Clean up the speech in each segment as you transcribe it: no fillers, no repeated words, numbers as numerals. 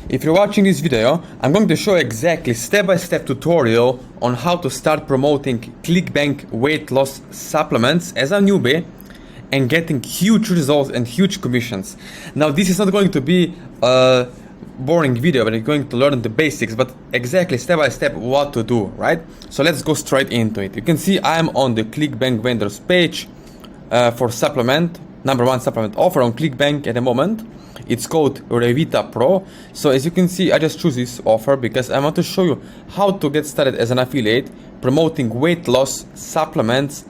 If you're watching this video, I'm going to show exactly step-by-step tutorial on how to start promoting Clickbank weight loss supplements as a newbie and getting huge results and huge commissions. Now, this is not going to be a boring video, but you're going to learn the basics, but exactly step-by-step what to do, right? So let's go straight into it. You can see I'm on the Clickbank vendors page for supplement, number one supplement offer on Clickbank at the moment. It's called Revita Pro. So as you can see, I just choose this offer because I want to show you how to get started as an affiliate promoting weight loss supplements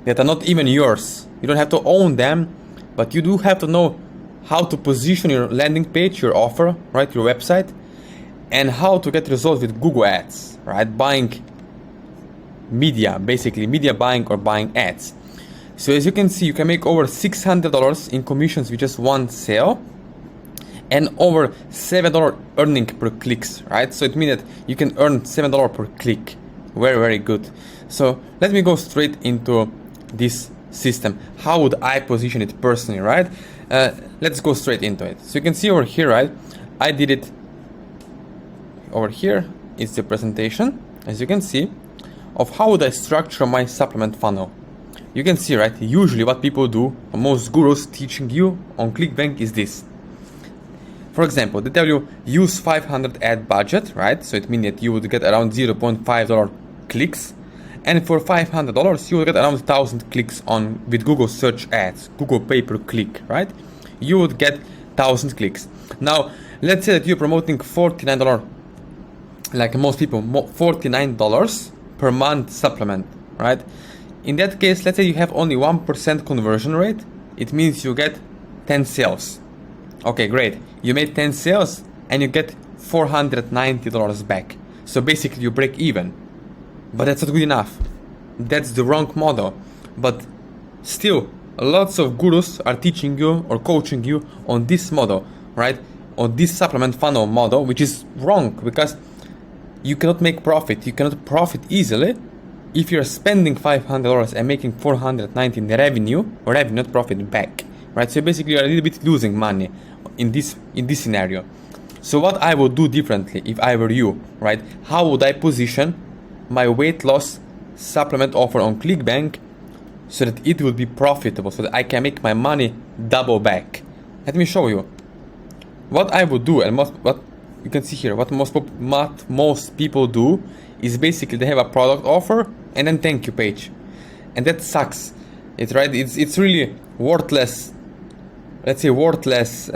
that are not even yours. You don't have to own them, but you do have to know how to position your landing page, your offer, right, your website, and how to get results with Google Ads, right? Buying media, basically media buying or buying ads. So as you can see, you can make over $600 in commissions with just one sale, and over $7 earning per clicks, right? So it means that you can earn $7 per click. Very, very good. So let me go straight into this system. How would I position it personally, right? Let's go straight into it. So you can see over here, right? I did it over here. It's the presentation, as you can see, of how would I structure my supplement funnel. You can see, right? Usually what people do, most gurus teaching you on Clickbank is this. For example, they tell you use 500 ad budget, right? So it means that you would get around $0.5 clicks, and for $500 you will get around 1,000 clicks on with Google search ads, Google pay per click, right? You would get 1,000 clicks. Now, let's say that you're promoting $49, like most people, $49 per month supplement, right? In that case, let's say you have only 1% conversion rate. It means you get 10 sales. Okay, great. You made 10 sales and you get $490 back. So basically you break even. But that's not good enough. That's the wrong model. But still, lots of gurus are teaching you or coaching you on this model, right? On this supplement funnel model, which is wrong because you cannot make profit. You cannot profit easily if you're spending $500 and making $490 in revenue, or revenue, not profit, back, right? So basically you're a little bit losing money in this scenario. So what I would do differently if I were you, right? How would I position my weight loss supplement offer on Clickbank so that it will be profitable, so that I can make my money double back? Let me show you what I would do, and what you can see here. What most people do is basically they have a product offer and then thank you page, and that sucks. It's right. It's really worthless. Let's say worthless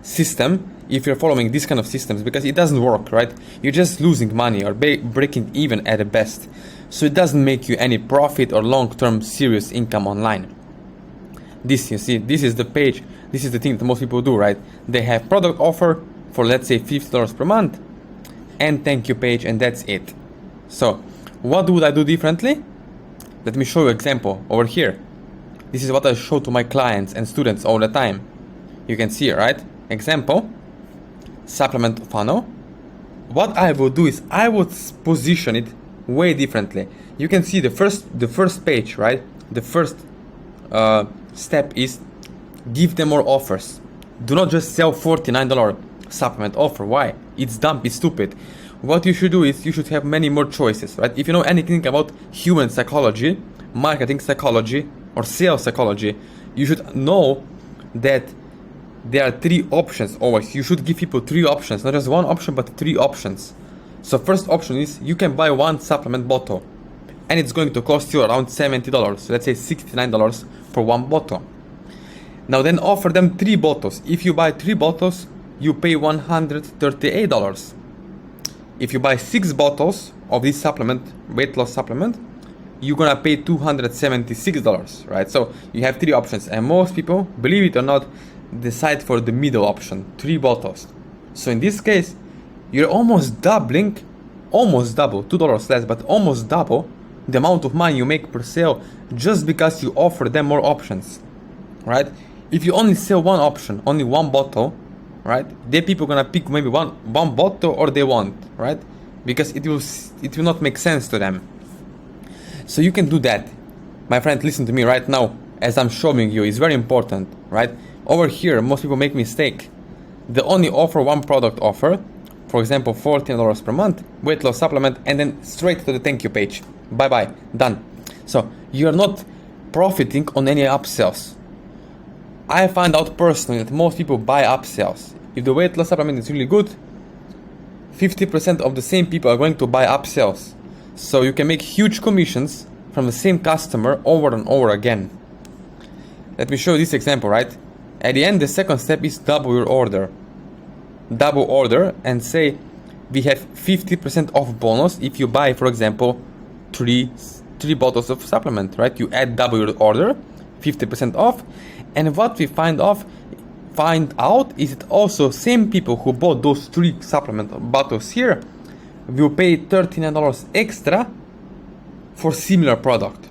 system if you're following this kind of systems, because it doesn't work, right? You're just losing money or breaking even at the best. So it doesn't make you any profit or long-term serious income online. This, you see, this is the page. This is the thing that most people do, right? They have product offer for, let's say, $50 per month and thank you page, and that's it. So what would I do differently? Let me show you an example over here. This is what I show to my clients and students all the time. You can see, right? Example, supplement funnel. What I would do is I would position it way differently. You can see the first page, right? The first step is give them more offers. Do not just sell $49 supplement offer. Why? It's dumb, it's stupid. What you should do is you should have many more choices, right? If you know anything about human psychology, marketing psychology, or sales psychology, you should know that there are three options always. You should give people three options, not just one option, but three options. So first option is you can buy one supplement bottle and it's going to cost you around $70. So let's say $69 for one bottle. Now then offer them three bottles. If you buy three bottles, you pay $138. If you buy 6 bottles of this supplement, weight loss supplement, you're gonna pay $276, right? So you have three options, and most people, believe it or not, decide for the middle option, 3 bottles. So in this case, you're almost double, $2 less, but almost double the amount of money you make per sale just because you offer them more options, right? If you only sell one option, only one bottle, right? Then people gonna pick maybe one bottle, or they won't, right? Because it will not make sense to them. So you can do that. My friend, listen to me right now as I'm showing you. It's very important, right? Over here, most people make mistake. they only offer one product offer, for example, $14 per month, weight loss supplement, and then straight to the thank you page. Bye bye, done. So you're not profiting on any upsells. I find out personally that most people buy upsells. If the weight loss supplement is really good, 50% of the same people are going to buy upsells. So you can make huge commissions from the same customer over and over again. Let me show you this example, right? At the end, the second step is double your order. Double order and say we have 50% off bonus if you buy, for example, three bottles of supplement, right? You add double your order, 50% off, and what we find out is that also same people who bought those 3 supplement bottles here will pay $39 extra for similar product,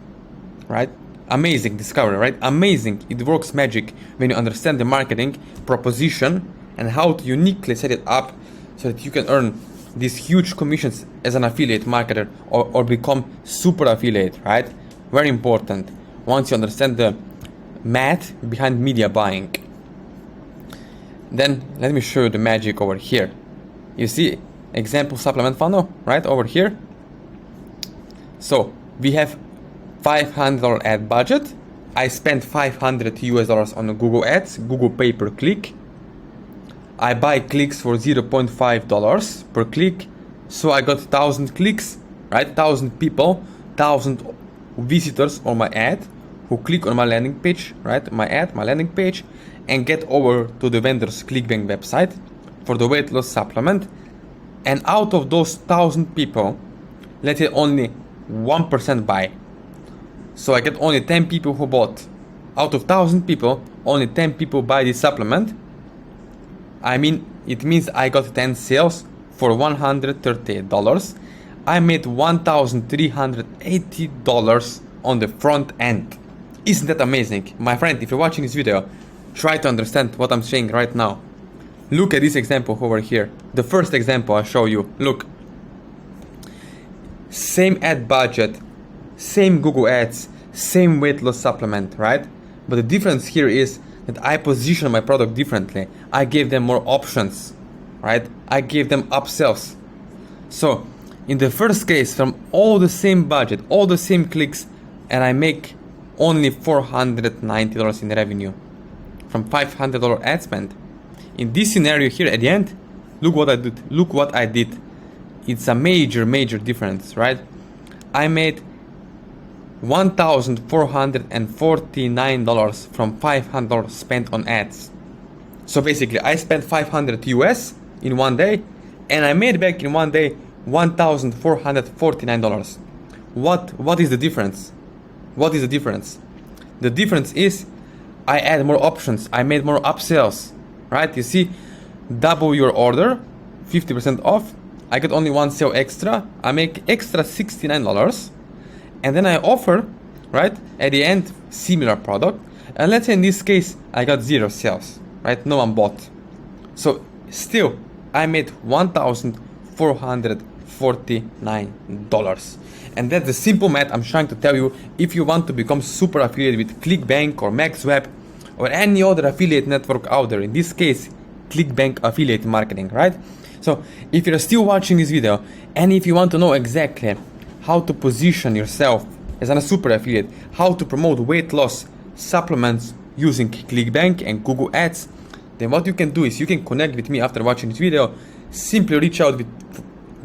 right? Amazing discovery, right? Amazing. It works magic when you understand the marketing proposition and how to uniquely set it up so that you can earn these huge commissions as an affiliate marketer or become super affiliate, right? Very important once you understand the math behind media buying. Then let me show you the magic over here. You see example supplement funnel right over here. So we have $500 ad budget. I spent $500 on Google Ads, Google Pay per click. I buy clicks for $0.5 per click. So I got 1,000 clicks, right? 1,000 people, 1,000 visitors on my ad who click on my landing page, right? My landing page, and get over to the vendor's Clickbank website for the weight loss supplement. And out of those 1,000 people, let's say only 1% buy. So I get only 10 people who bought. Out of 1,000 people, only 10 people buy this supplement. I mean, it means I got 10 sales for $138. I made $1,380 on the front end. Isn't that amazing? My friend, if you're watching this video, try to understand what I'm saying right now. Look at this example over here. The first example I show you. Look. Same ad budget, same Google Ads, same weight loss supplement, right? But the difference here is that I position my product differently. I gave them more options, right? I gave them upsells. So in the first case, from all the same budget, all the same clicks, and I make only $490 in revenue from $500 ad spend. In this scenario here at the end, look what I did. Look what I did. It's a major difference, right? I made $1,449 from $500 spent on ads. So basically, I spent $500 US in one day, and I made back in one day $1,449. What is the difference? What is the difference? The difference is I add more options. I made more upsells, right? You see, double your order, 50% off. I get only one sale extra. I make extra $69. And then I offer, right, at the end, similar product. And let's say in this case, I got 0 sales, right? No one bought. So still, I made $1,449. And that's the simple math I'm trying to tell you if you want to become super affiliated with Clickbank or MaxWeb or any other affiliate network out there. In this case, Clickbank affiliate marketing, right? So if you're still watching this video and if you want to know exactly how to position yourself as a super affiliate, how to promote weight loss supplements using Clickbank and Google Ads, then what you can do is you can connect with me after watching this video. Simply reach out with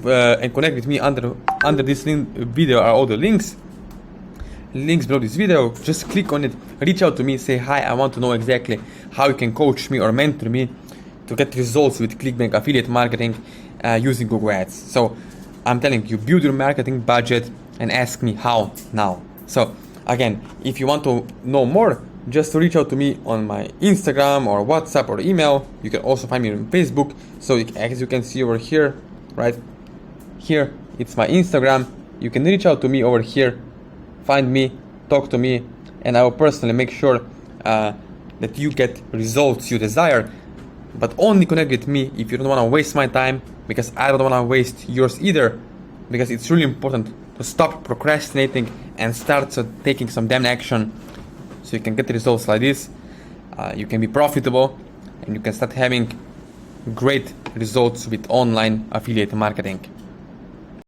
and connect with me under this video are all the links below this video. Just click on it, reach out to me, say hi, I want to know exactly how you can coach me or mentor me to get results with Clickbank affiliate marketing using Google Ads. So I'm telling you, build your marketing budget and ask me how now. So again, if you want to know more, just reach out to me on my Instagram or WhatsApp or email. You can also find me on Facebook. So as you can see over here, right here, it's my Instagram. You can reach out to me over here, find me, talk to me, and I will personally make sure that you get results you desire. But only connect with me if you don't want to waste my time, because I don't want to waste yours either, because it's really important to stop procrastinating and start taking some damn action so you can get results like this. You can be profitable and you can start having great results with online affiliate marketing.